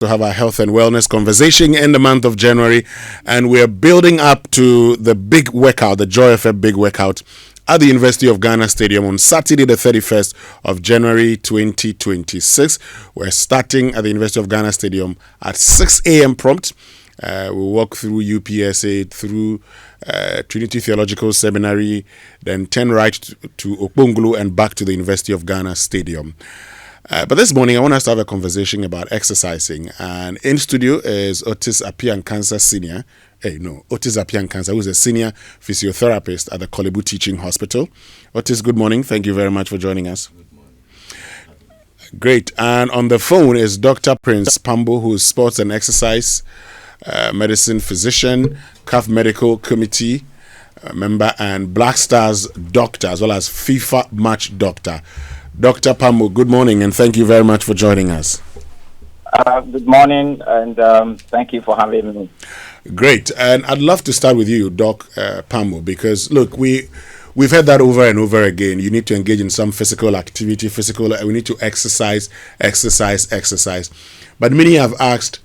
to have our health and wellness conversation in the month of January, and we're building up to the big workout, the Joy FM big workout at the University of Ghana Stadium on Saturday, the 31st of January 2026. We're starting at the University of Ghana Stadium at 6 a.m. prompt. We'll walk through UPSA, through Trinity Theological Seminary, then turn right to Okpongulu and back to the University of Ghana Stadium. But this morning, I want us to have a conversation about exercising. And in studio is Otis Apiankansa Senior. Otis Apiankansa, who is a senior physiotherapist at the Korle Bu Teaching Hospital. Otis, good morning. Thank you very much for joining us. Good morning. Great. And on the phone is Dr. Prince Pambo, who is sports and exercise medicine physician, CAF Medical Committee member, and Black Stars doctor, as well as FIFA match doctor. Dr. Pambo, good morning, and thank you very much for joining us. Good morning, and thank you for having me. Great, and I'd love to start with you, Doc Pambo, because look, we've heard that over and over again. You need to engage in some physical activity, we need to exercise. But many have asked,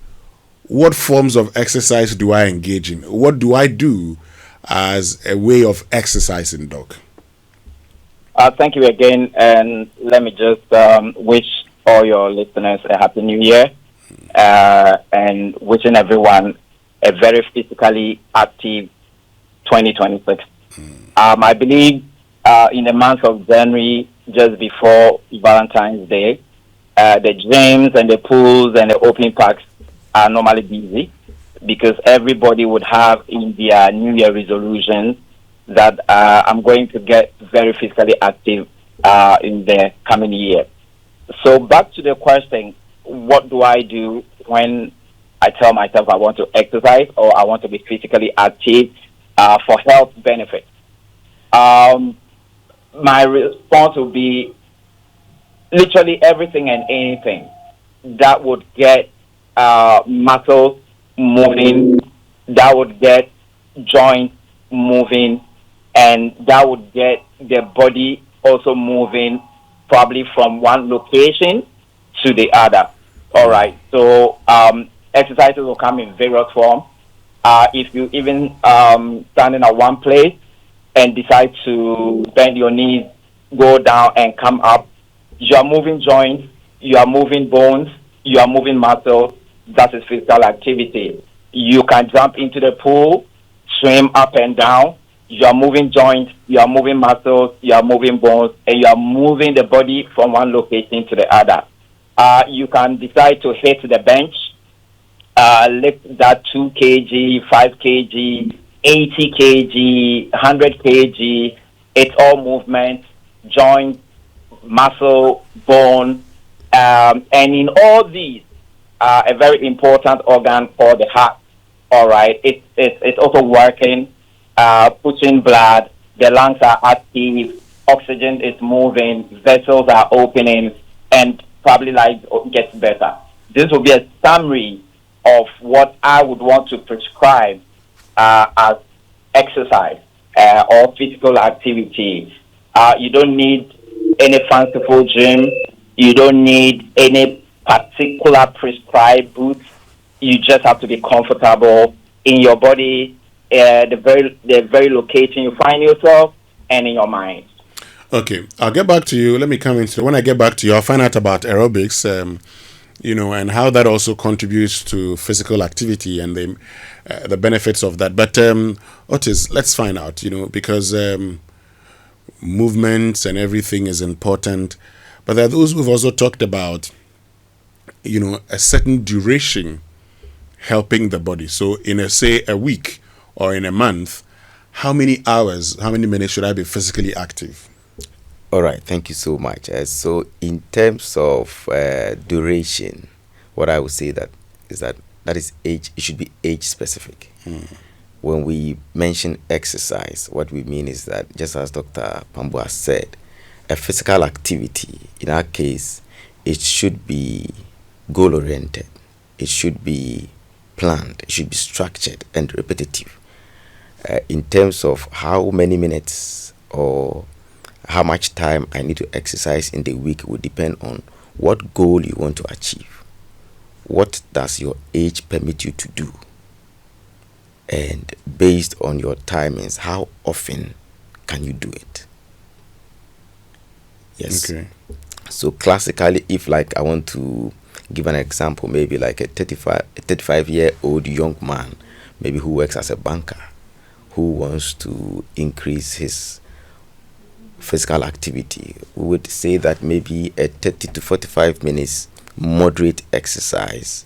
what forms of exercise do I engage in? What do I do as a way of exercising, Doc? Thank you again, and let me just wish all your listeners a happy new year, and wishing everyone a very physically active 2026. I believe in the month of January, just before Valentine's Day, the gyms and the pools and the open parks are normally busy because everybody would have in their New Year resolutions that I'm going to get very physically active in the coming year. So back to the question, what do I do when I tell myself I want to exercise or I want to be physically active for health benefits? My response would be literally everything and anything that would get muscles moving, that would get joints moving, and that would get the body also moving, probably from one location to the other. All right. So exercises will come in various forms. If you even standing at one place and decide to bend your knees, go down and come up, you are moving joints, you are moving bones, you are moving muscles. That is physical activity. You can jump into the pool, swim up and down. You are moving joints, you are moving muscles, you are moving bones, and you are moving the body from one location to the other. You can decide to hit the bench, lift that 2 kg, 5 kg, 80 kg, 100 kg. It's all movement, joint, muscle, bone, and in all these, a very important organ for the heart. All right, it's also working. Pushing blood, the lungs are active, oxygen is moving, vessels are opening, and probably life gets better. This will be a summary of what I would want to prescribe as exercise or physical activity. You don't need any fanciful gym. You don't need any particular prescribed boots. You just have to be comfortable in your body, the very location you find yourself, and in your mind. Okay, I'll get back to you. Let me come into when I get back to you. I'll find out about aerobics, and how that also contributes to physical activity and the benefits of that. But Otis, let's find out. Because movements and everything is important, but there are those who've also talked about, a certain duration helping the body. So in a week or in a month, how many hours, how many minutes should I be physically active? All right, thank you so much. So in terms of duration, what I would say that is age. It should be age specific. When we mention exercise, what we mean is that, just as Dr. Pambo has said, a physical activity, in our case, it should be goal-oriented. It should be planned. It should be structured and repetitive. In terms of how many minutes or how much time I need to exercise in the week would depend on what goal you want to achieve. what does your age permit you to do? And based on your timings, how often can you do it? Yes. Okay. So classically, if like I want to give an example, maybe like a 35-year-old young man, maybe who works as a banker, who wants to increase his physical activity, we would say that maybe a 30 to 45 minutes moderate exercise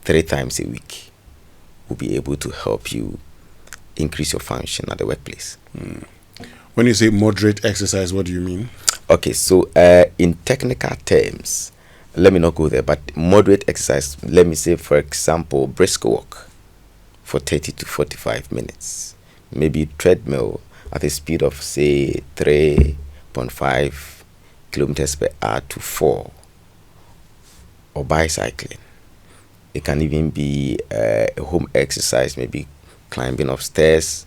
3 times a week will be able to help you increase your function at the workplace. When you say moderate exercise, what do you mean? Okay, so in technical terms, let me not go there, but moderate exercise, let me say, for example, brisk walk for 30 to 45 minutes. Maybe treadmill at a speed of, say, 3.5 kilometers per hour to 4. Or bicycling. It can even be a home exercise, maybe climbing upstairs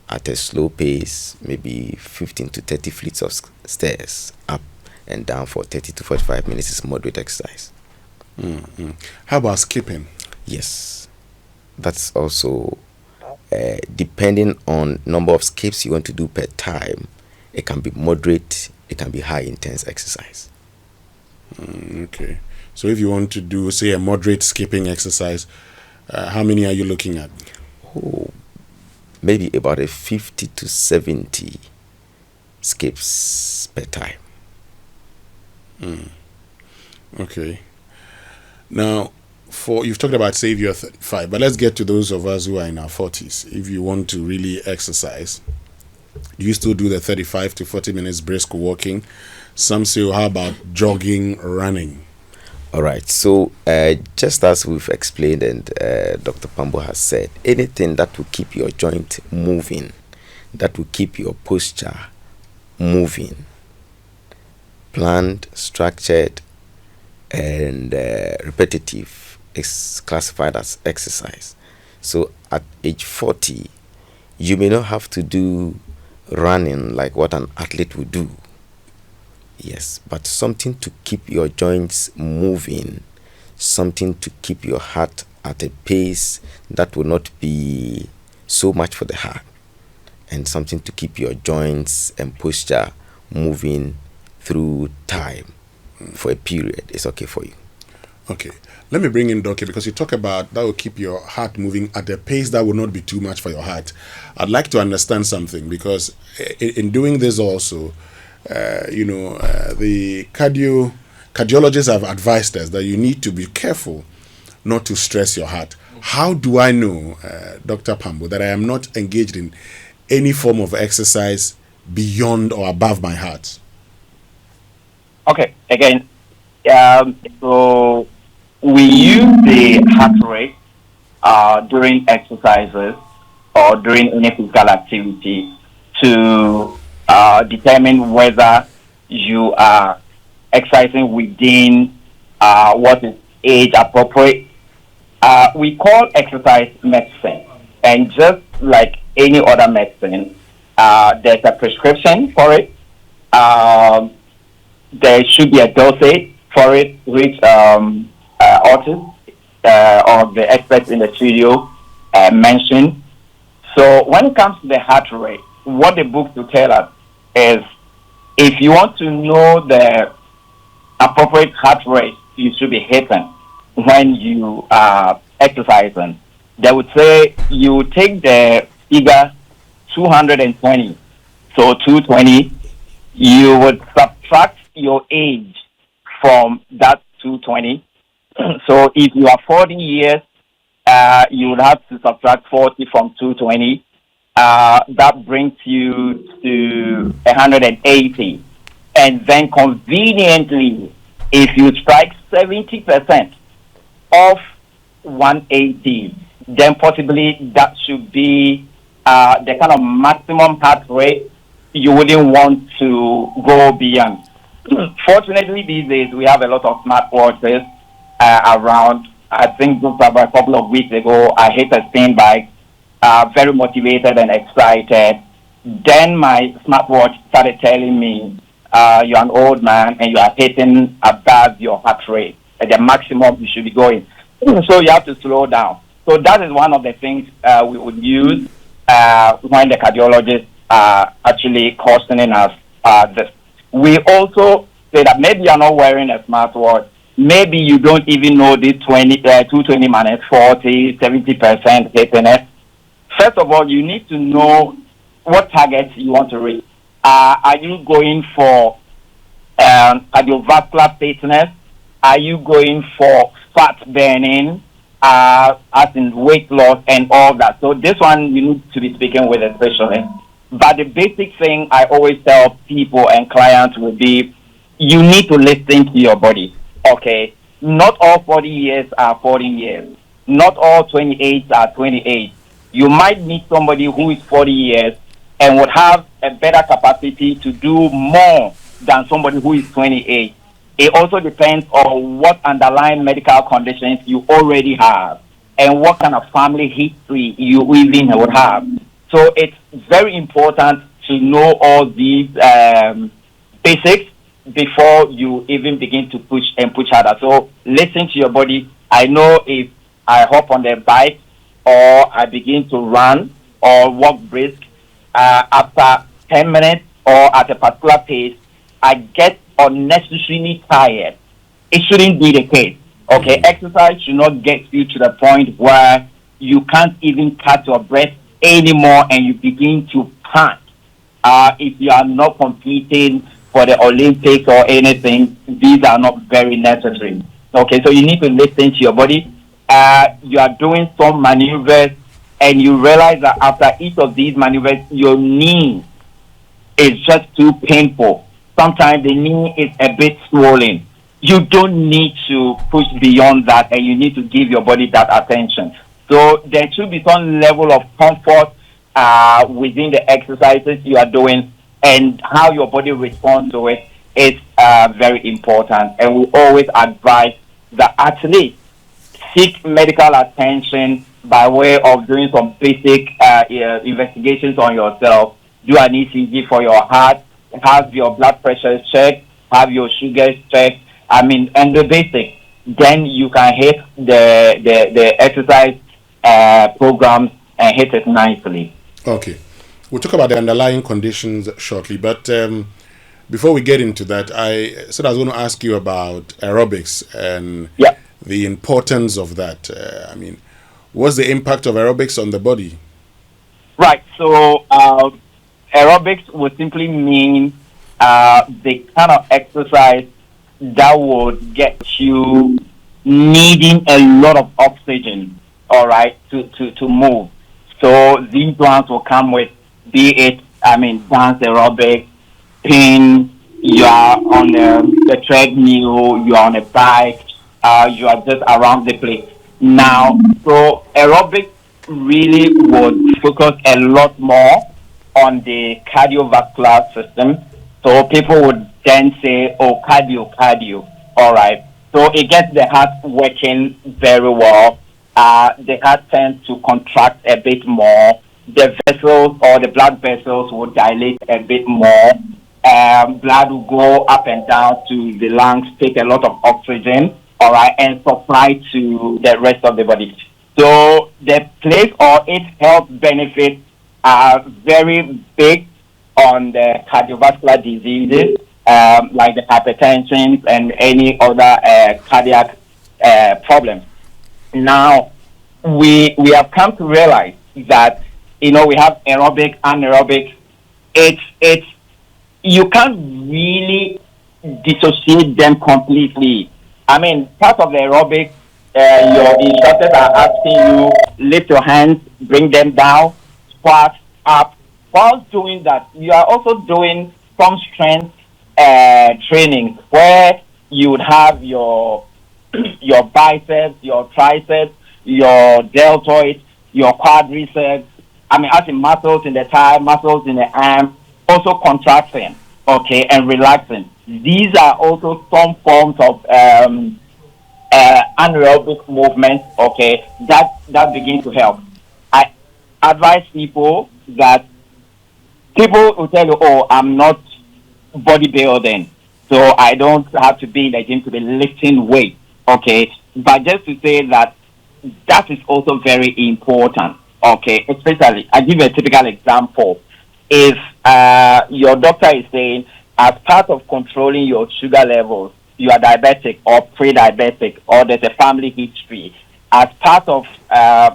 at a slow pace, maybe 15 to 30 flights of stairs up and down for 30 to 45 minutes is moderate exercise. How about skipping? Yes, that's also depending on number of skips you want to do per time. It can be moderate, it can be high intense exercise. Okay. So if you want to do, say, a moderate skipping exercise, how many are you looking at? Maybe about a 50 to 70 skips per time. Okay. Now, you've talked about, say, if you're 35, but let's get to those of us who are in our 40s. If you want to really exercise, do you still do the 35 to 40 minutes brisk walking? Some say, how about jogging, running? All right. So just as we've explained and Dr. Pambo has said, anything that will keep your joint moving, that will keep your posture moving, planned, structured, and repetitive is classified as exercise. So at age 40, you may not have to do running like what an athlete would do. Yes, but something to keep your joints moving, something to keep your heart at a pace that will not be so much for the heart, and something to keep your joints and posture moving through time for a period is okay for you. Okay. Let me bring in Doki, because you talk about that will keep your heart moving at a pace that will not be too much for your heart. I'd like to understand something, because in doing this also, the cardiologists have advised us that you need to be careful not to stress your heart. How do I know, Dr. Pambo, that I am not engaged in any form of exercise beyond or above my heart? Okay, again, so we use the heart rate during exercises or during any physical activity to determine whether you are exercising within what is age appropriate. We call exercise medicine, and just like any other medicine, there's a prescription for it. There should be a dosage for it, which authors or the experts in the studio mentioned. So when it comes to the heart rate, what the book will tell us is, if you want to know the appropriate heart rate you should be hitting when you are exercising, they would say you take the figure 220. So 220, you would subtract your age from that 220. So if you are 40 years, you would have to subtract 40 from 220. That brings you to 180. And then conveniently, if you strike 70% of 180, then possibly that should be the kind of maximum heart rate you wouldn't want to go beyond. Fortunately, these days, we have a lot of smartwatches around. I think just about a couple of weeks ago, I hit a spin bike, very motivated and excited. Then my smartwatch started telling me, you're an old man and you are hitting above your heart rate at the maximum you should be going. So you have to slow down. So that is one of the things we would use when the cardiologists are actually cautioning us this. We also say that maybe you're not wearing a smartwatch. Maybe you don't even know this 220 minus 40, 70% hitting it. First of all, you need to know what targets you want to reach. Are you going for cardiovascular fitness? Are you going for fat burning, as in weight loss and all that? So this one you need to be speaking with a specialist. But the basic thing I always tell people and clients would be, you need to listen to your body. Okay, not all 40 years are 40 years. Not all 28 are 28. You might meet somebody who is 40 years and would have a better capacity to do more than somebody who is 28. It also depends on what underlying medical conditions you already have and what kind of family history you even would have. So it's very important to know all these basics before you even begin to push harder. So listen to your body. I know if I hop on the bike or I begin to run or walk brisk, after 10 minutes or at a particular pace, I get unnecessarily tired. It shouldn't be the case. Okay, exercise should not get you to the point where you can't even catch your breath anymore and you begin to pant. If you are not competing for the Olympics or anything, these are not very necessary. Okay, so you need to listen to your body. You are doing some maneuvers and you realize that after each of these maneuvers, your knee is just too painful. Sometimes the knee is a bit swollen. You don't need to push beyond that, and you need to give your body that attention. So there should be some level of comfort within the exercises you are doing, and how your body responds to it is very important. And we always advise that athletes seek medical attention by way of doing some basic investigations on yourself. Do an ECG for your heart, have your blood pressure checked, have your sugars checked. And the basic. Then you can hit the exercise programs and hit it nicely. Okay. We'll talk about the underlying conditions shortly, but before we get into that, I said I was going to ask you about aerobics and the importance of that. What's the impact of aerobics on the body? Right. So aerobics would simply mean the kind of exercise that would get you needing a lot of oxygen, all right, to move. So these ones will come with, be it, dance aerobics, spin, you are on the treadmill, you are on a bike, you are just around the place. Now, so aerobics really would focus a lot more on the cardiovascular system. So people would then say, oh, cardio. All right. So it gets the heart working very well. The heart tends to contract a bit more. The vessels or the blood vessels will dilate a bit more. Blood will go up and down to the lungs, take a lot of oxygen, all right, and supply to the rest of the body. So the place or its health benefits are very big on the cardiovascular diseases, like the hypertension and any other cardiac problems. Now, we have come to realize that, we have aerobic, anaerobic. It's you can't really dissociate them completely. Part of the aerobic, your instructors are asking you, lift your hands, bring them down, squat up. While doing that, you are also doing some strength training where you would have your biceps, your triceps, your deltoids, your quadriceps. As in muscles in the thigh, muscles in the arm, also contracting, okay, and relaxing. These are also some forms of anaerobic movements, okay, that begin to help. I advise people that people will tell you, oh, I'm not bodybuilding, so I don't have to be in the gym to be lifting weight, okay. But just to say that is also very important. Okay, especially I give you a typical example. If your doctor is saying, as part of controlling your sugar levels, you are diabetic or pre-diabetic, or there's a family history, as part of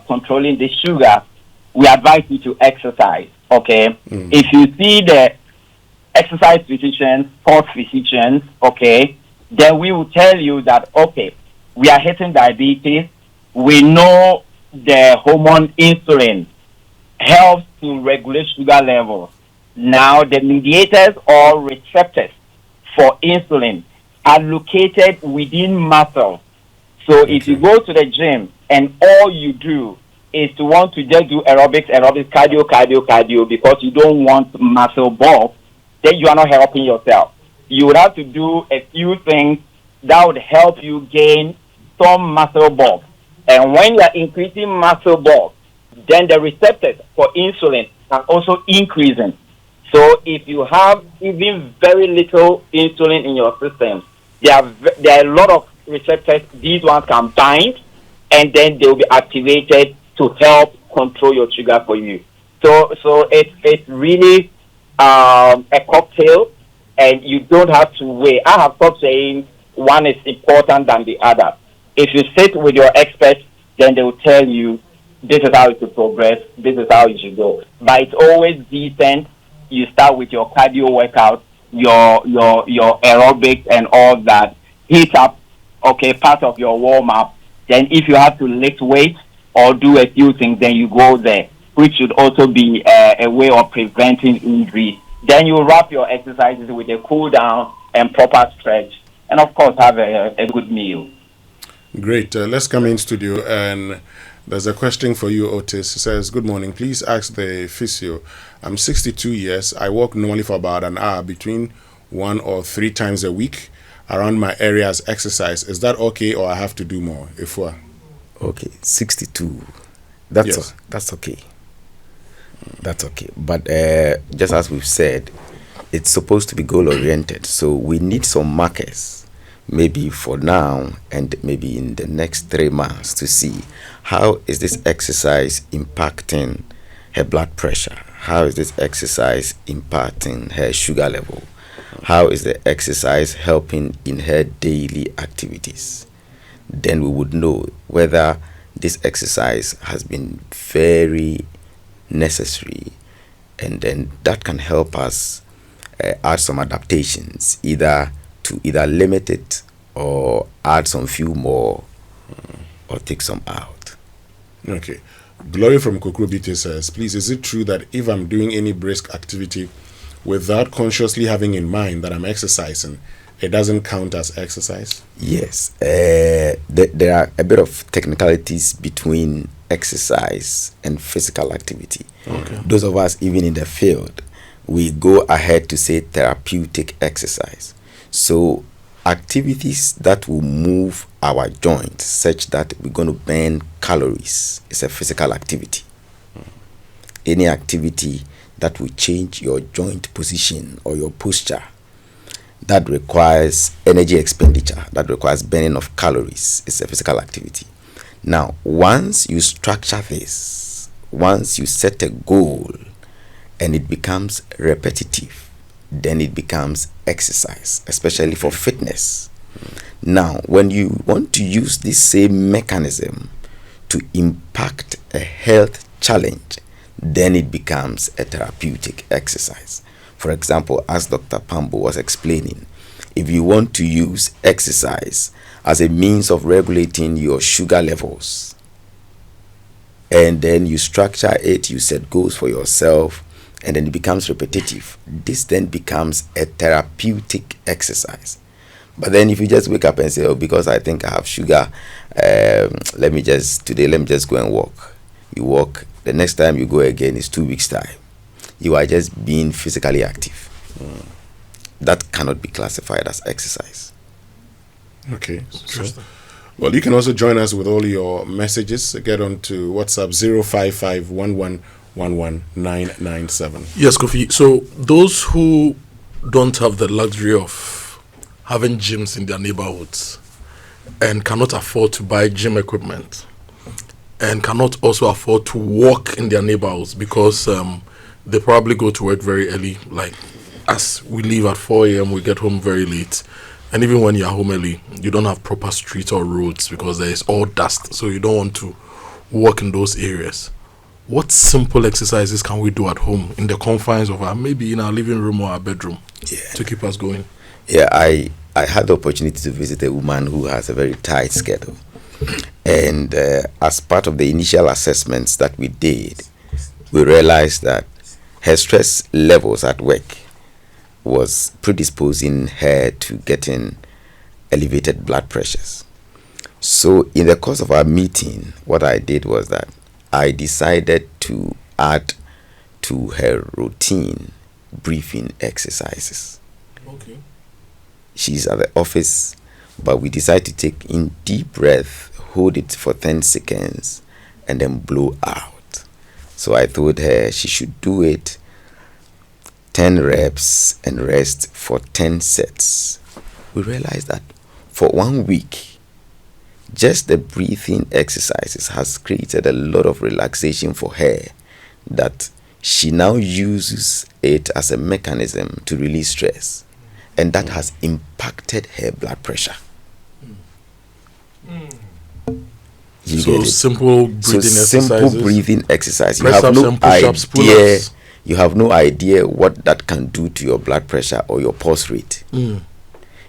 controlling the sugar, we advise you to exercise. Okay, if you see the exercise physicians, sports physicians, okay, then we will tell you that, okay, we are hitting diabetes. We know the hormone insulin helps to regulate sugar levels. Now, the mediators or receptors for insulin are located within muscle. So if you go to the gym and all you do is to want to just do aerobics, cardio, because you don't want muscle bulk, then you are not helping yourself. You would have to do a few things that would help you gain some muscle bulk. And when you are increasing muscle bulk, then the receptors for insulin are also increasing. So if you have even very little insulin in your system, there are a lot of receptors. These ones can bind, and then they will be activated to help control your sugar for you. So it's really a cocktail, and you don't have to weigh. I have stopped saying one is important than the other. If you sit with your experts, then they will tell you this is how it should progress, this is how it should go. But it's always decent. You start with your cardio workout, your aerobics and all that. Heat up, okay, part of your warm up. Then if you have to lift weight or do a few things, then you go there, which should also be a way of preventing injury. Then you wrap your exercises with a cool down and proper stretch, and of course have a good meal. Great. Let's come in studio, and there's a question for you, Otis. It says, good morning. Please ask the physio. I'm 62 years. I walk normally for about an hour between 1 or 3 times a week around my area as exercise. Is that okay, or I have to do more? If we're okay, 62. That's Yes. That's okay. That's okay. But just as we've said, it's supposed to be goal oriented. So we need some markers, maybe for now and maybe in the next 3 months, to see how is this exercise impacting her blood pressure, how is this exercise impacting her sugar level, how is the exercise helping in her daily activities. Then we would know whether this exercise has been very necessary, and then that can help us add some adaptations, either limit it or add some few more or take some out. okay. Glory from Kokrobite says, please, is it true that if I'm doing any brisk activity without consciously having in mind that I'm exercising, it doesn't count as exercise? Yes. There are a bit of technicalities between exercise and physical activity. Okay. Those of us, even in the field, we go ahead to say therapeutic exercise. So activities that will move our joints such that we're going to burn calories is a physical activity. Any activity that will change your joint position or your posture, that requires energy expenditure, that requires burning of calories, is a physical activity. Now, once you structure this, once you set a goal and it becomes repetitive, then it becomes exercise, especially for fitness. Now, when you want to use this same mechanism to impact a health challenge, then it becomes a therapeutic exercise. For example, as Dr. Pambo was explaining, if you want to use exercise as a means of regulating your sugar levels, and then you structure it, you set goals for yourself, and then it becomes repetitive, this then becomes a therapeutic exercise. But then if you just wake up and say, oh, because I think I have sugar, let me just go and walk. You walk, the next time you go again is 2 weeks' time. You are just being physically active. That cannot be classified as exercise. Okay. Well, you can also join us with all your messages. Get on to WhatsApp 05511119997. Yes, Kofi. So those who don't have the luxury of having gyms in their neighborhoods, and cannot afford to buy gym equipment and cannot also afford to walk in their neighborhoods because they probably go to work very early. Like as we leave at 4 a.m., we get home very late. And even when you're home early, you don't have proper streets or roads because there is all dust. So you don't want to walk in those areas. What simple exercises can we do at home in the confines of our, maybe in our living room or our bedroom, to keep us going? Yeah, I had the opportunity to visit a woman who has a very tight schedule. And as part of the initial assessments that we did, we realized that her stress levels at work was predisposing her to getting elevated blood pressures. So in the course of our meeting, what I did was that I decided to add to her routine breathing exercises. Okay. She's at the office, but we decided to take in deep breath, hold it for 10 seconds, and then blow out. So I told her she should do it 10 reps and rest for 10 sets. We realized that for 1 week, just the breathing exercises has created a lot of relaxation for her, that she now uses it as a mechanism to release stress, and that has impacted her blood pressure. You So get it? simple breathing exercises. Simple breathing exercise. You Press have ups no and push-ups, idea. pull-ups. You have no idea what that can do to your blood pressure or your pulse rate.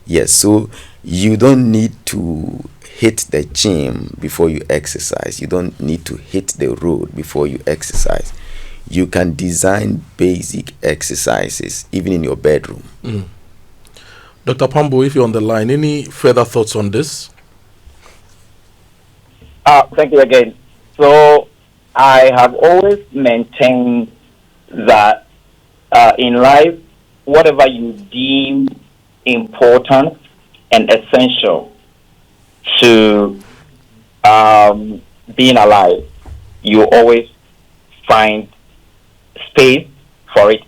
Yes, so you don't need to hit the gym before you exercise. You don't need to hit the road before you exercise. You can design basic exercises even in your bedroom. Dr. Pambo, if you're on the line, any further thoughts on this? Thank you again. So I have always maintained that in life, whatever you deem important and essential to being alive, you always find space for it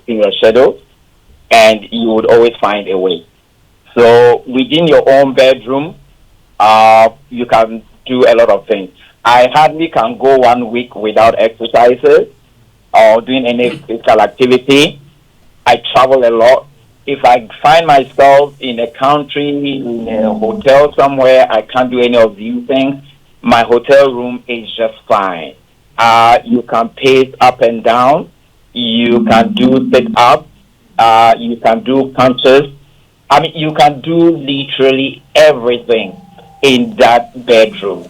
in your schedule, and you would always find a way. So within your own bedroom, you can do a lot of things. I hardly can go 1 week without exercises or doing any physical activity. I travel a lot. If I find myself in a country, in a hotel somewhere, I can't do any of these things. My hotel room is just fine. You can pace up and down. You can do sit-ups. You can do punches. I mean, you can do literally everything in that bedroom.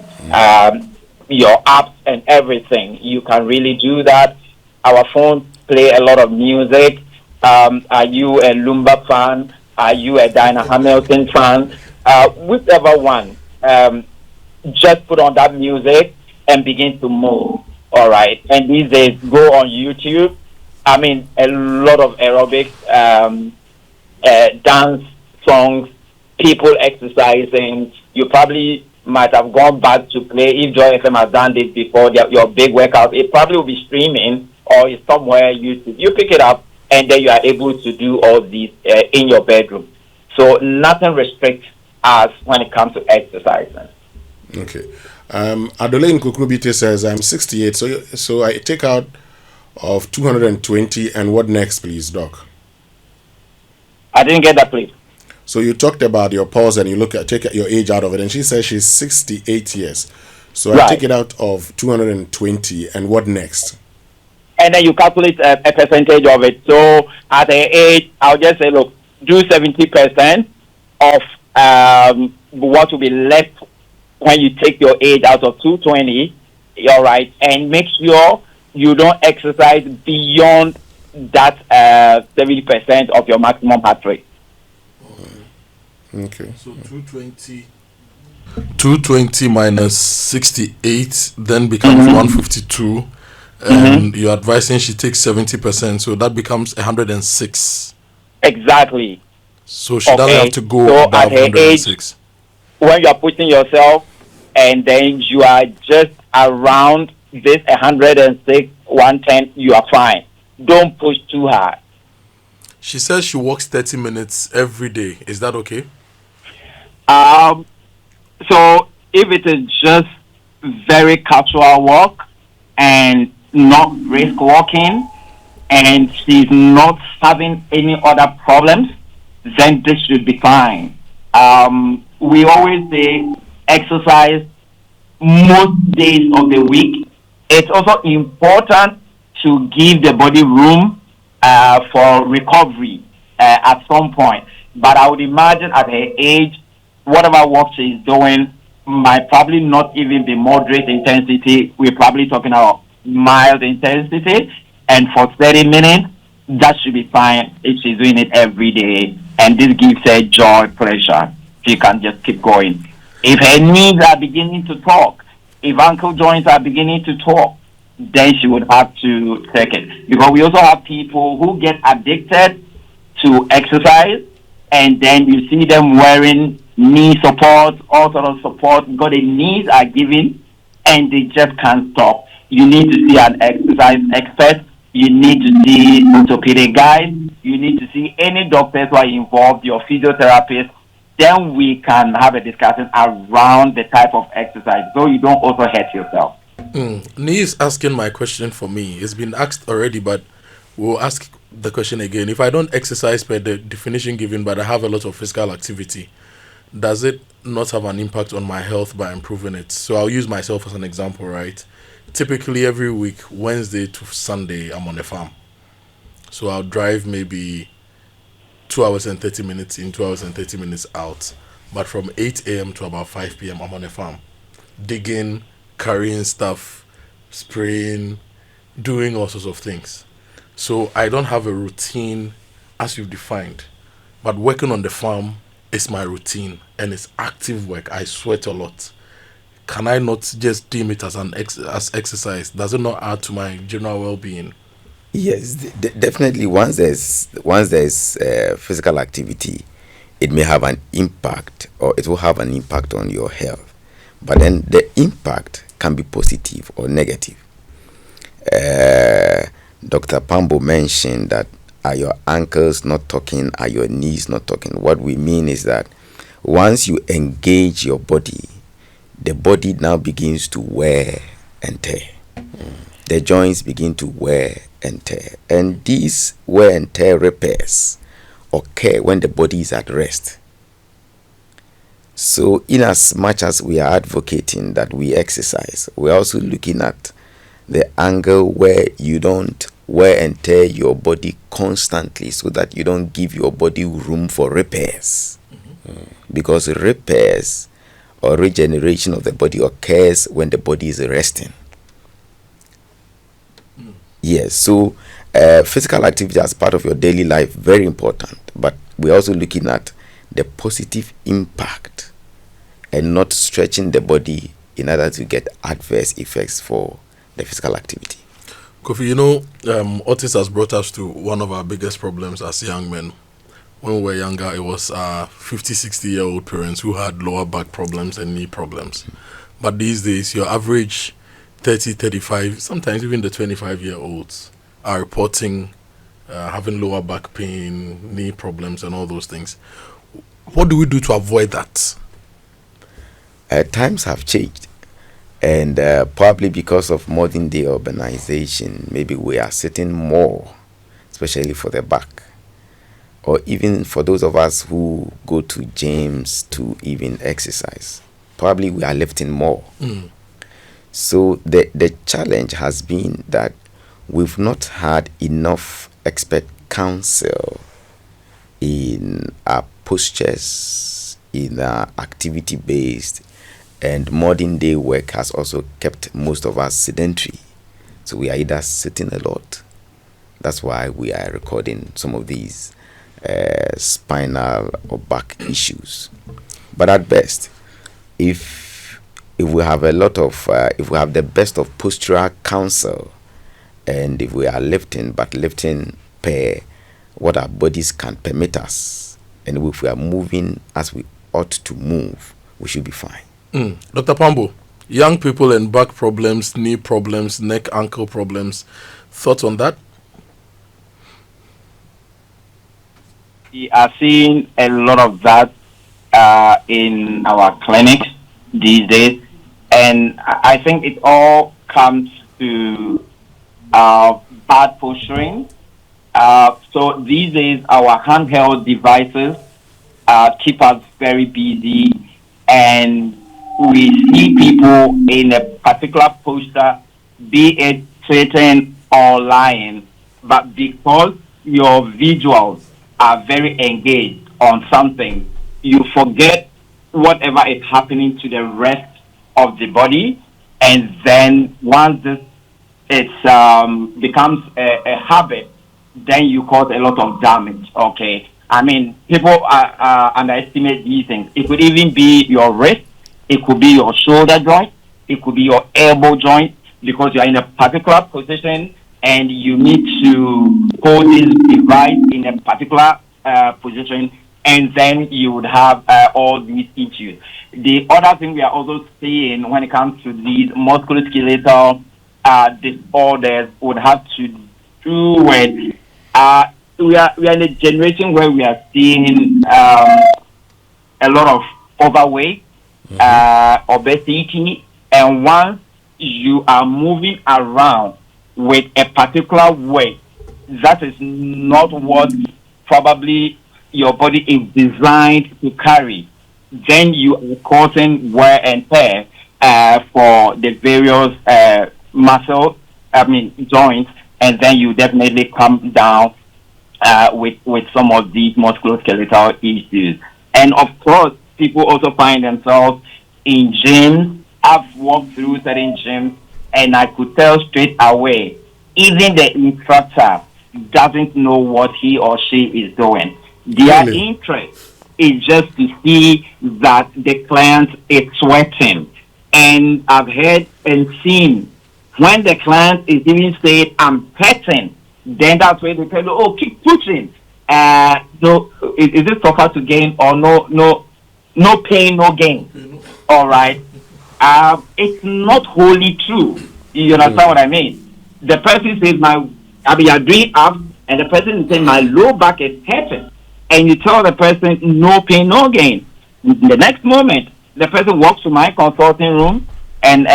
Your apps and everything. You can really do that. Our phones play a lot of music. Are you a Lumba fan? Are you a Dinah Hamilton fan? Whichever one. Just put on that music and begin to move. All right. And these days, go on YouTube. I mean, a lot of aerobics, dance songs, people exercising. You probably might have gone back to play. If Joy FM has done this before, your big workout, it probably will be streaming or it's somewhere YouTube. You pick it up, and then you are able to do all these in your bedroom. So nothing restricts us when it comes to exercising. Okay. Adolaine Kukrubite says, I'm 68, so I take out of 220, and what next, please, Doc? I didn't get that, please. So you talked about your pulse and you take your age out of it, and she says she's 68 years. So Right. I take it out of 220, and what next? And then you calculate a percentage of it. So at her age, I'll just say, look, do 70% of what will be left when you take your age out of 220, all right, and make sure you don't exercise beyond that 70% of your maximum heart rate. Okay. So 220 minus 68 then becomes 152. And you're advising she takes 70%, so that becomes 106. Exactly. So she doesn't have to go So above at her 106. When you are pushing yourself, and then you are just around this 106, 110, you are fine. Don't push too hard. She says she walks 30 minutes every day. Is that okay? Um, so if it is just very casual walk and not brisk walking, and she's not having any other problems, then this should be fine. We always say exercise most days of the week. It's also important to give the body room for recovery at some point. But I would imagine at her age, whatever work she's doing might probably not even be moderate intensity. We're probably talking about mild intensity. And for 30 minutes, that should be fine if she's doing it every day. And this gives her joy, pleasure. She can just keep going. If her knees are beginning to talk, if ankle joints are beginning to talk, then she would have to take it. Because we also have people who get addicted to exercise, and then you see them wearing knee support, all sort of support, because the knees are giving, and they just can't stop. You need to see an exercise expert. You need to see orthopedic guys. You need to see any doctors who are involved, your physiotherapist. Then we can have a discussion around the type of exercise, so you don't also hurt yourself. Nee is asking my question for me. It's been asked already, but we'll ask the question again. If I don't exercise per the definition given, but I have a lot of physical activity, does it not have an impact on my health by improving it? So I'll use myself as an example, right? Typically every week, Wednesday to Sunday, I'm on a farm. So I'll drive maybe 2 hours and 30 minutes in, 2 hours and 30 minutes out. But from 8 a.m. to about 5 p.m., I'm on a farm. Digging, carrying stuff, spraying, doing all sorts of things. So I don't have a routine as you've defined. But working on the farm is my routine, and it's active work. I sweat a lot. Can I not just deem it as as exercise? Does it not add to my general well-being? Yes, definitely. Once there's physical activity, it may have an impact, or it will have an impact on your health. But then the impact can be positive or negative. Dr. Pambo mentioned that are your ankles not talking, are your knees not talking? What we mean is that once you engage your body, the body now begins to wear and tear. The joints begin to wear and tear. And these wear and tear repairs occur when the body is at rest. So in as much as we are advocating that we exercise, we're also looking at the angle where you don't wear and tear your body constantly, so that you don't give your body room for repairs. Because repairs or regeneration of the body occurs when the body is resting. Yes, so physical activity as part of your daily life, very important. But we're also looking at the positive impact and not stretching the body in order to get adverse effects for the physical activity. Kofi, you know, Otis has brought us to one of our biggest problems as young men. When we were younger, it was 50, 60-year-old parents who had lower back problems and knee problems. But these days, your average 30, 35, sometimes even the 25-year-olds are reporting having lower back pain, knee problems, and all those things. What do we do to avoid that? Times have changed. And probably because of modern day urbanization, maybe we are sitting more, especially for the back. Or even for those of us who go to gyms to even exercise, probably we are lifting more. So the challenge has been that we've not had enough expert counsel in our postures, in our activity-based, and modern day work has also kept most of us sedentary. So we are either sitting a lot. That's why we are recording some of these spinal or back issues. But at best, if we have a lot of, if we have the best of postural counsel, and if we are lifting, but lifting per what our bodies can permit us, and if we are moving as we ought to move, we should be fine. Dr. Pambo, young people and back problems, knee problems, neck, ankle problems, thoughts on that? We are seeing a lot of that in our clinics these days, and I think it all comes to bad posturing. So these days, our handheld devices keep us very busy, and we see people in a particular posture, be it sitting or lying, but because your visuals are very engaged on something, you forget whatever is happening to the rest of the body, and then once this becomes a habit, then you cause a lot of damage. Okay, I mean, people underestimate these things. It could even be your wrist, it could be your shoulder joint, it could be your elbow joint, because you are in a particular position and you need to hold this device in a particular position, and then you would have all these issues. The other thing we are also seeing when it comes to these musculoskeletal disorders would have to do with we are in a generation where we are seeing a lot of overweight, obesity, and once you are moving around with a particular weight that is not what probably your body is designed to carry, then you are causing wear and tear for the various joints, and then you definitely come down with some of these musculoskeletal issues. And of course, people also find themselves in gyms. I've walked through certain gyms, and I could tell straight away, even the instructor doesn't know what he or she is doing. Their interest is just to see that the client is sweating. And I've heard and seen when the client is even saying, I'm petting, then that's where they tell you, oh, keep pushing. So is it suffer to gain or no pain, no gain? All right. It's not wholly true. You understand what I mean? The person says, you're doing abs, and the person is saying, my low back is hurting. And you tell the person, no pain, no gain. The next moment, the person walks to my consulting room and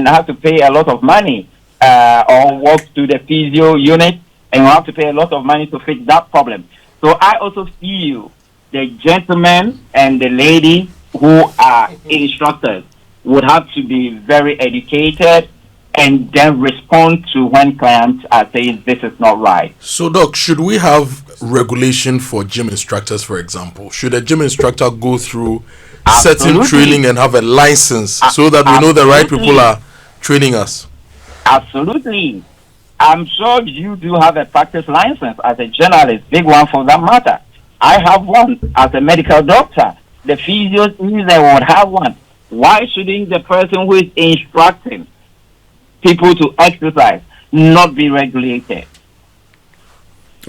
have to pay a lot of money, or walks to the physio unit and you have to pay a lot of money to fix that problem. So I also feel the gentlemen and the ladies who are instructors would have to be very educated and then respond to when clients are saying this is not right. So, Doc, should we have regulation for gym instructors, for example? Should a gym instructor go through certain training and have a license so that we know the right people are training us? Absolutely. I'm sure you do have a practice license as a journalist, big one for that matter. I have one as a medical doctor. The physios would have one. Why shouldn't the person who is instructing people to exercise not be regulated?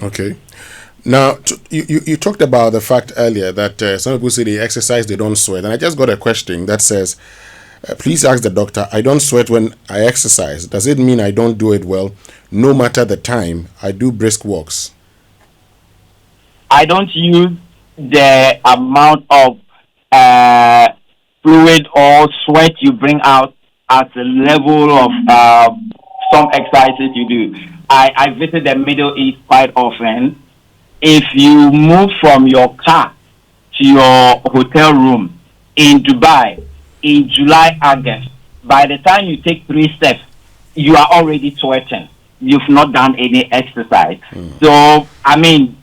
Okay. Now, you talked about the fact earlier that some people say they exercise, they don't sweat. And I just got a question that says, please ask the doctor, I don't sweat when I exercise. Does it mean I don't do it well? No matter the time, I do brisk walks. I don't use the amount of fluid or sweat you bring out as the level of some exercises you do. I visit the Middle East quite often. If you move from your car to your hotel room in Dubai in July, August, by the time you take 3 steps, you are already sweating. You've not done any exercise. So, I mean,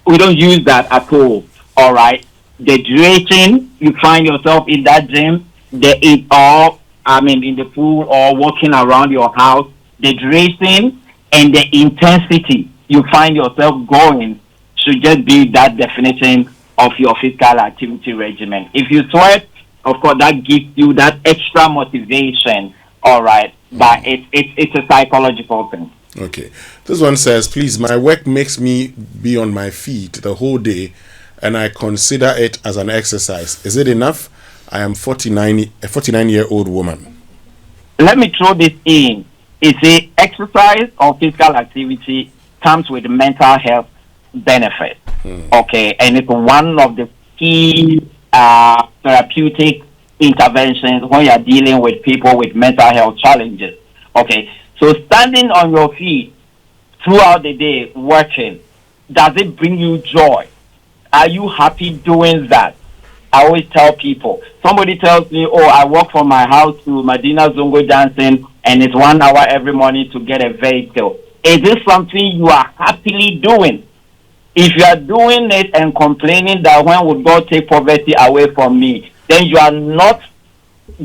we don't use that at all. All right. The duration, you find yourself in that gym, in the pool or walking around your house, the duration and the intensity you find yourself going should just be that definition of your physical activity regimen. If you sweat, of course, that gives you that extra motivation. All right. But it's a psychological thing. Okay. This one says, please, my work makes me be on my feet the whole day, and I consider it as an exercise. Is it enough? I am a 49-year-old woman. Let me throw this in. It's a exercise or physical activity comes with mental health benefits. Okay, and it's one of the key therapeutic interventions when you are dealing with people with mental health challenges. Okay, so standing on your feet throughout the day working, does it bring you joy? Are you happy doing that? I always tell people, somebody tells me, oh, I walk from my house to Medina Zongo Johnson and it's 1 hour every morning to get a vehicle. Is this something you are happily doing? If you are doing it and complaining that when would God take poverty away from me, then you are not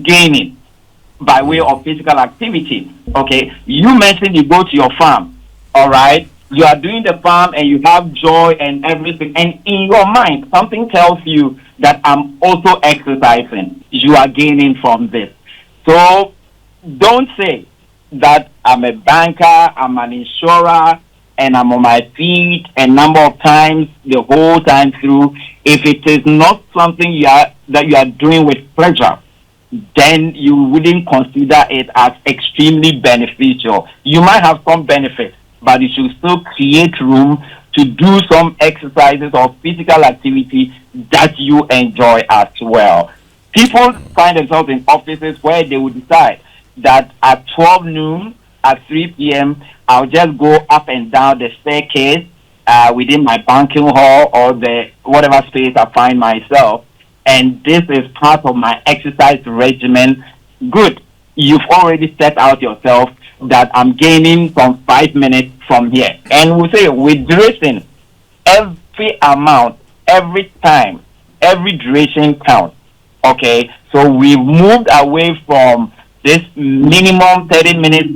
gaining by way of physical activity. Okay, you mentioned you go to your farm, all right? You are doing the farm and you have joy and everything, and in your mind, something tells you that I'm also exercising. You are gaining from this. So don't say that I'm a banker, I'm an insurer, and I'm on my feet a number of times the whole time through. If it is not something that you are doing with pleasure, then you wouldn't consider it as extremely beneficial. You might have some benefits, but you should still create room to do some exercises or physical activity that you enjoy as well. People find themselves in offices where they would decide that at 12 noon, at 3 p.m., I'll just go up and down the staircase within my banking hall or the whatever space I find myself. And this is part of my exercise regimen. Good. You've already set out yourself that I'm gaining from 5 minutes from here. And we say with duration, every amount, every time, every duration counts. Okay, so we've moved away from this minimum 30 minutes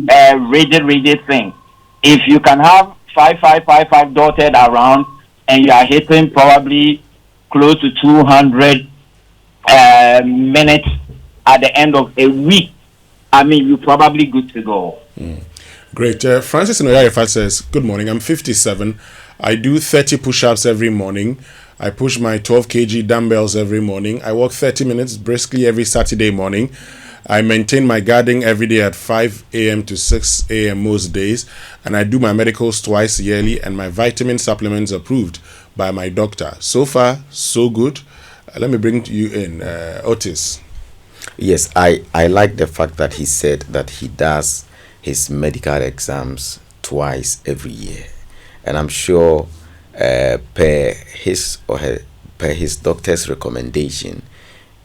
rigid thing. If you can have 5 dotted around and you are hitting probably close to 200 minutes at the end of a week, I mean, you're probably good to go. Great. Francis Noyayefa says, good morning. I'm 57. I do 30 push-ups every morning. I push my 12 kg dumbbells every morning. I walk 30 minutes briskly every Saturday morning. I maintain my gardening every day at 5 a.m. to 6 a.m. most days. And I do my medicals twice yearly and my vitamin supplements approved by my doctor. So far, so good. Let me bring you in, Otis. Yes, I like the fact that he said that he does his medical exams twice every year. And I'm sure per his doctor's recommendation,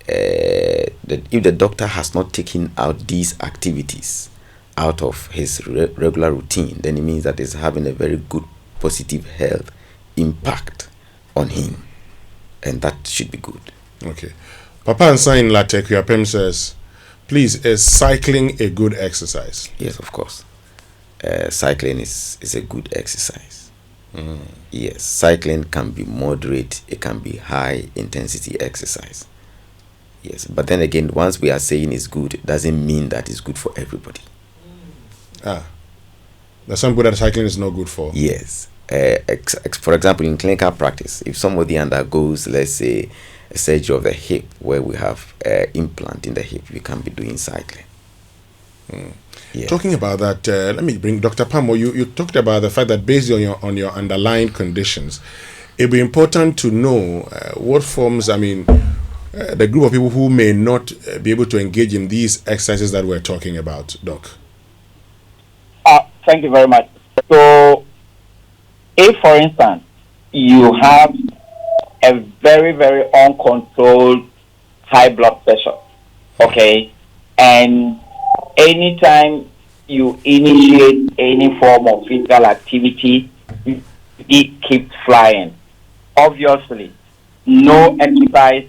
that if the doctor has not taken out these activities out of his regular routine, then it means that it's having a very good positive health impact on him, and that should be good. Okay. Papa Ansa in Latek says, please, is cycling a good exercise? Yes, of course. Cycling is a good exercise. Yes, cycling can be moderate, it can be high intensity exercise. Yes, but then again, once we are saying it's good, it doesn't mean that it's good for everybody. There's some people that cycling is not good for. Yes. For example, in clinical practice, if somebody undergoes, let's say, a surgery of the hip where we have implant in the hip, we can be doing cycling. Yeah. Talking about that, let me bring Dr. Pamo. You talked about the fact that based on your underlying conditions, it'd be important to know what forms, the group of people who may not be able to engage in these exercises that we're talking about, Doc. Thank you very much. So, if, for instance, you have a very, very uncontrolled high blood pressure, okay, and anytime you initiate any form of physical activity, it keeps flying. Obviously, no exercise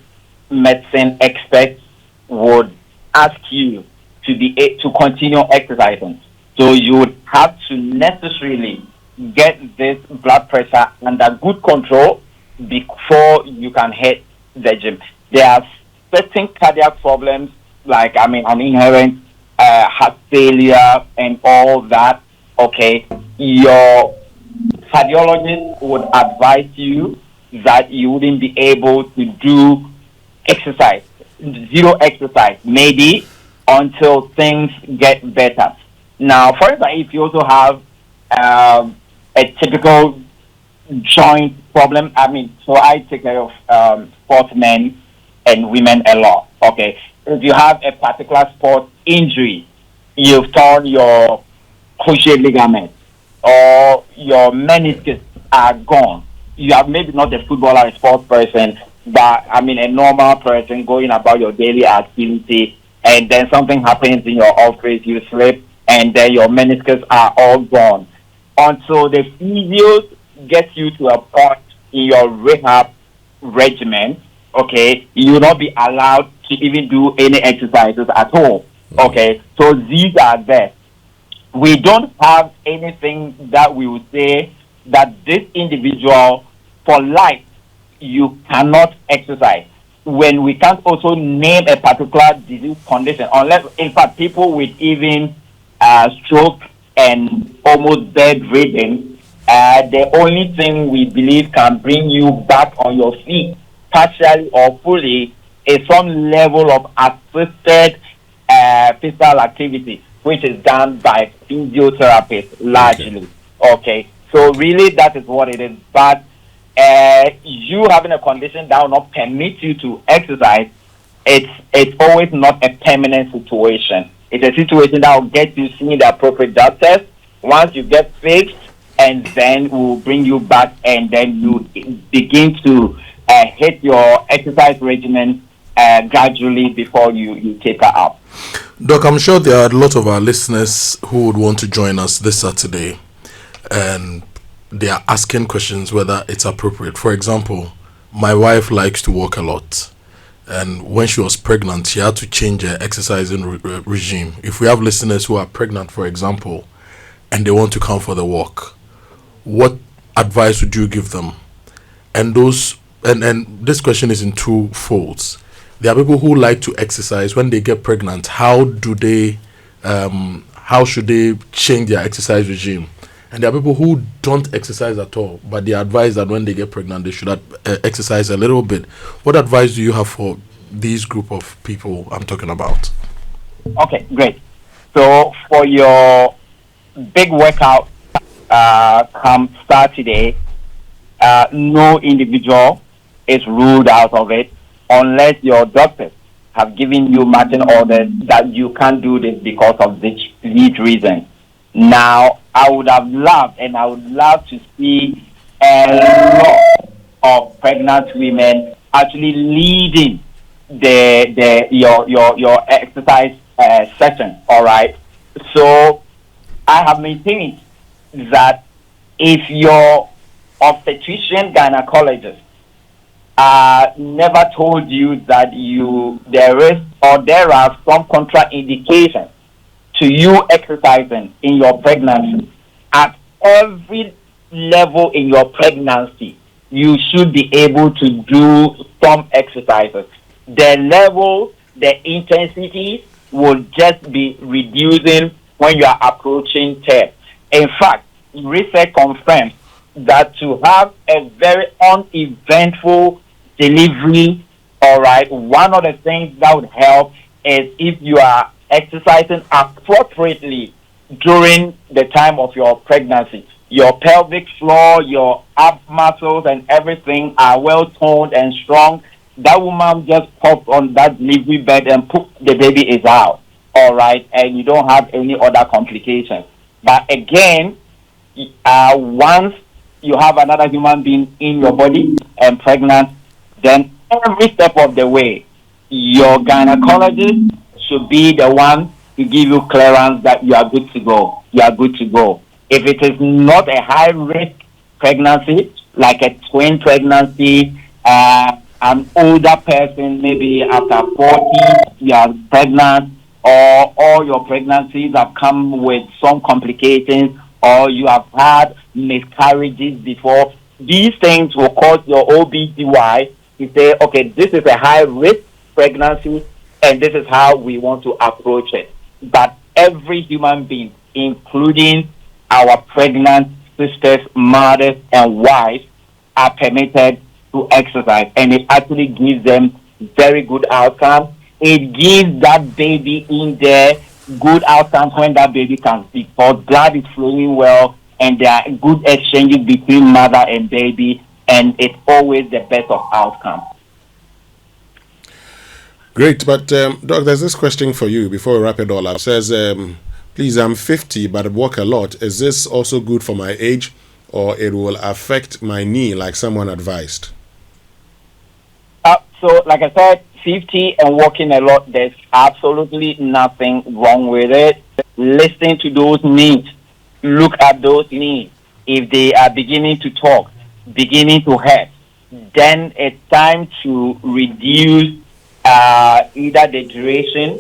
medicine expert would ask you to continue exercising. So you would have to necessarily get this blood pressure under good control before you can hit the gym. There are certain cardiac problems, like an inherent heart failure and all that. Okay, your cardiologist would advise you that you wouldn't be able to do exercise, zero exercise, maybe until things get better. Now, for instance, if you also have a typical joint problem, so I take care of sportsmen and women a lot. Okay, if you have a particular sport injury, you've torn your cruciate ligament or your meniscus are gone. You are maybe not a footballer, a sports person, but I mean a normal person going about your daily activity, and then something happens in your office, you slip, and then your meniscus are all gone. Until the physios get you to a point in your rehab regimen, okay, you will not be allowed to even do any exercises at all. Okay, so these are there. We don't have anything that we would say that this individual for life you cannot exercise, when we can't also name a particular disease condition, unless in fact people with even stroke and almost bedridden, the only thing we believe can bring you back on your feet partially or fully is some level of assisted physical activity, which is done by physiotherapists largely. Okay, so really that is what it is. But you having a condition that will not permit you to exercise, it's always not a permanent situation. It's a situation that will get you seeing the appropriate doctors. Once you get fixed, and then we'll bring you back, and then you begin to hit your exercise regimen gradually before you taper up. Doc, I'm sure there are a lot of our listeners who would want to join us this Saturday, and they are asking questions whether it's appropriate. For example, my wife likes to walk a lot, and when she was pregnant, she had to change her exercising regime. If we have listeners who are pregnant, for example, and they want to come for the walk, what advice would you give them? And this question is in two folds. There are people who like to exercise. When they get pregnant, how should they change their exercise regime? And there are people who don't exercise at all, but they advise that when they get pregnant, they should exercise a little bit. What advice do you have for these group of people I'm talking about? Okay, great. So for your big workout come Saturday, no individual is ruled out of it unless your doctors have given you marching orders that you can't do this because of these reasons. Now, I would love to see a lot of pregnant women actually leading your exercise session. All right. So I have maintained that if your obstetrician gynecologist never told you that there are some contraindications to you exercising in your pregnancy, at every level in your pregnancy, you should be able to do some exercises. The level, the intensity will just be reducing when you are approaching term. In fact, research confirms that to have a very uneventful delivery, all right, one of the things that would help is if you are exercising appropriately during the time of your pregnancy. Your pelvic floor, your ab muscles, and everything are well toned and strong. That woman just pops on that delivery bed and the baby is out, all right, and you don't have any other complications. But again, once you have another human being in your body and pregnant, then every step of the way, your gynecologist should be the one to give you clearance that you are good to go. You are good to go. If it is not a high-risk pregnancy, like a twin pregnancy, an older person, maybe after 40, you are pregnant, or all your pregnancies have come with some complications, or you have had miscarriages before, these things will cause your OBGY to say, okay, this is a high-risk pregnancy, and this is how we want to approach it. But every human being, including our pregnant sisters, mothers, and wives, are permitted to exercise, and it actually gives them very good outcomes. It gives that baby in there good outcomes when that baby can speak, because blood is flowing well, and there are good exchanges between mother and baby, and it's always the best of outcomes. Great, but Doc, there's this question for you before we wrap it all up. It says, please, I'm 50, but I walk a lot. Is this also good for my age, or it will affect my knee like someone advised? So, like I said, 50 and walking a lot, there's absolutely nothing wrong with it. Listen to those needs. Look at those needs. If they are beginning to talk, beginning to hurt, then it's time to reduce either the duration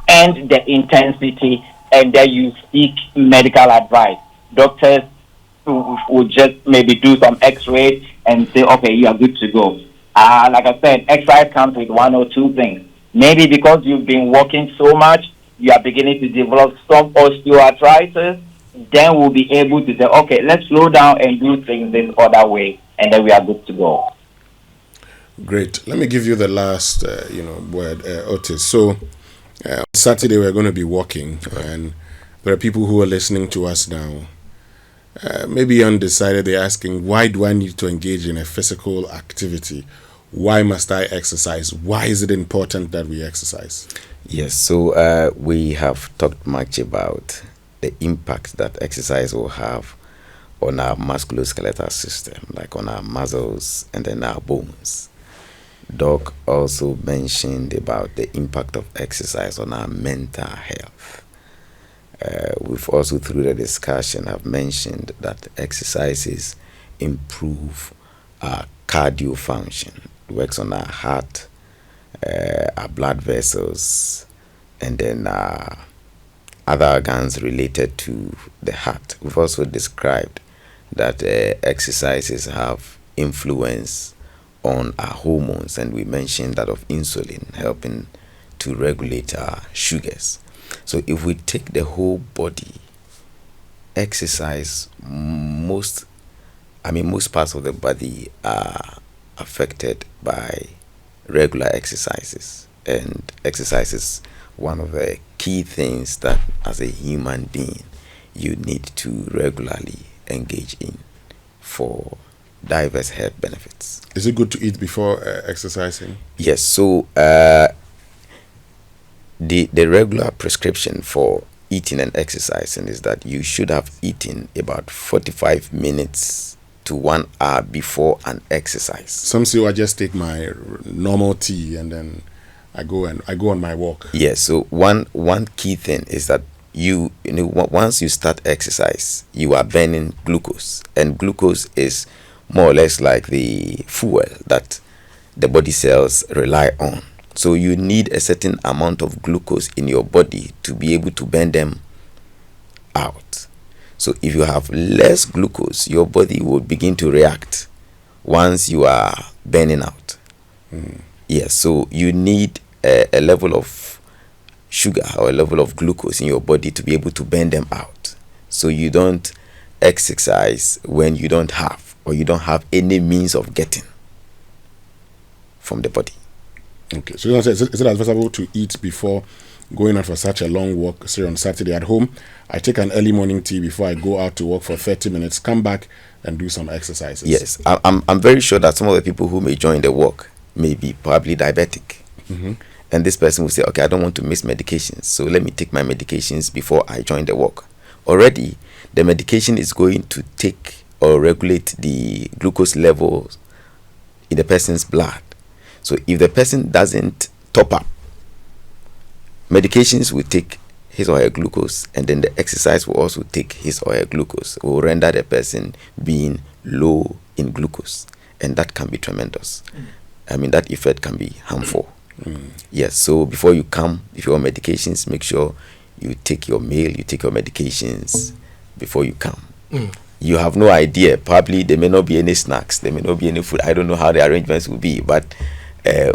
and the intensity, and then you seek medical advice. Doctors will just maybe do some x-ray and say, okay, you are good to go. Like I said, exercise comes with one or two things. Maybe because you've been walking so much, you are beginning to develop some osteoarthritis, then we'll be able to say, okay, let's slow down and do things this other way, and then we are good to go. Great. Let me give you the last, word, Otis. So, Saturday we're going to be walking, and there are people who are listening to us now. Maybe undecided. They're asking, why do I need to engage in a physical activity? Why must I exercise? Why is it important that we exercise? Yes, so we have talked much about the impact that exercise will have on our musculoskeletal system, like on our muscles and then our bones. Doc also mentioned about the impact of exercise on our mental health. We've also, through the discussion, have mentioned that exercises improve our cardio function. It works on our heart, our blood vessels, and then other organs related to the heart. We've also described that exercises have influence on our hormones, and we mentioned that of insulin helping to regulate our sugars. So if we take the whole body, exercise, most parts of the body are affected by regular exercises, and exercise is one of the key things that as a human being you need to regularly engage in for diverse health benefits. Is it good to eat before exercising? Yes, so the regular prescription for eating and exercising is that you should have eaten about 45 minutes to 1 hour before an exercise. Some say I just take my normal tea and then I go on my walk. Yes, so one key thing is that you know once you start exercise, you are burning glucose, and glucose is more or less like the fuel that the body cells rely on. So you need a certain amount of glucose in your body to be able to burn them out. So if you have less glucose, your body will begin to react once you are burning out. Yes, so you need a level of sugar or a level of glucose in your body to be able to burn them out. So you don't exercise when you don't have, or you don't have any means of getting from the body. Okay, so is it advisable to eat before going out for such a long walk? Say on Saturday at home, I take an early morning tea before I go out to walk for 30 minutes, come back and do some exercises. Yes, I'm very sure that some of the people who may join the walk may be probably diabetic. And this person will say, okay, I don't want to miss medications, so let me take my medications before I join the walk. Already, the medication is going to take or regulate the glucose levels in the person's blood. So if the person doesn't top up, medications will take his or her glucose, and then the exercise will also take his or her glucose. It will render the person being low in glucose, and that can be tremendous. I mean, that effect can be harmful. Yes, so before you come, if you're on medications, make sure you take your meal, you take your medications before you come. You have no idea. Probably there may not be any snacks, there may not be any food. I don't know how the arrangements will be, but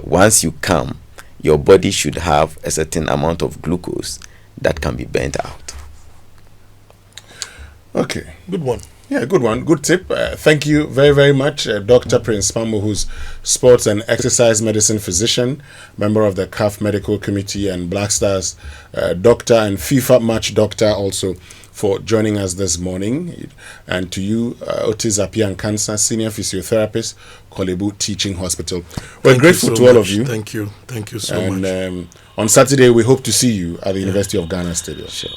once you come, your body should have a certain amount of glucose that can be burnt out. Okay, Good one. Yeah, good one. Good tip. Thank you very, very much, Dr. Prince Pambo, who's sports and exercise medicine physician, member of the CAF Medical Committee and Black Stars doctor and FIFA match doctor also, for joining us this morning. And to you, Otis Apian Cancer, senior physiotherapist, Kolebu Teaching Hospital. We're grateful to all of you. Thank you. Thank you so much. And on Saturday, we hope to see you at the University of Ghana Stadium. Sure.